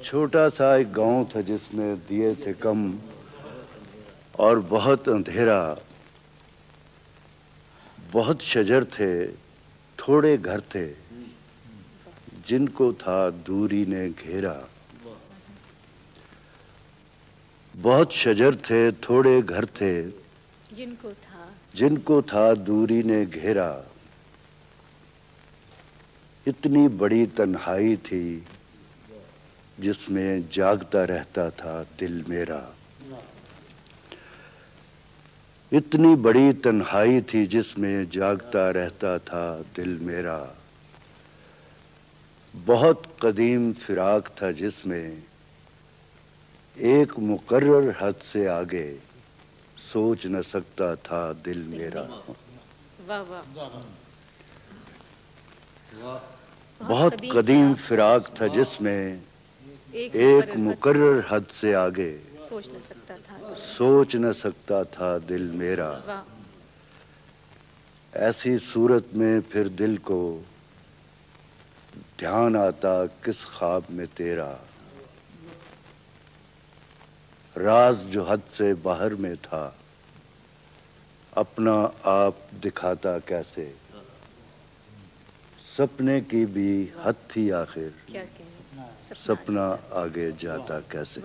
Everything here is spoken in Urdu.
چھوٹا سا ایک گاؤں تھا جس میں دیے تھے کم اور بہت اندھیرا، بہت شجر تھے، تھوڑے گھر تھے جن کو تھا دوری نے گھیرا۔ بہت شجر تھے، تھوڑے گھر تھے جن کو تھا دوری نے گھیرا۔ اتنی بڑی تنہائی تھی جس میں جاگتا رہتا تھا دل میرا۔ اتنی بڑی تنہائی تھی جس میں جاگتا رہتا تھا دل میرا۔ بہت قدیم فراق تھا جس میں ایک مقرر حد سے آگے سوچ نہ سکتا تھا دل میرا۔ بہت قدیم فراق تھا جس میں ایک مقرر حد سے آگے سوچ نہ سکتا تھا دل میرا۔ ایسی صورت میں پھر دل کو دھیان آتا کس خواب میں تیرا، راز جو حد سے باہر میں تھا اپنا آپ دکھاتا کیسے۔ سپنے کی بھی حد تھی آخر، سپنا آگے جاتا کیسے۔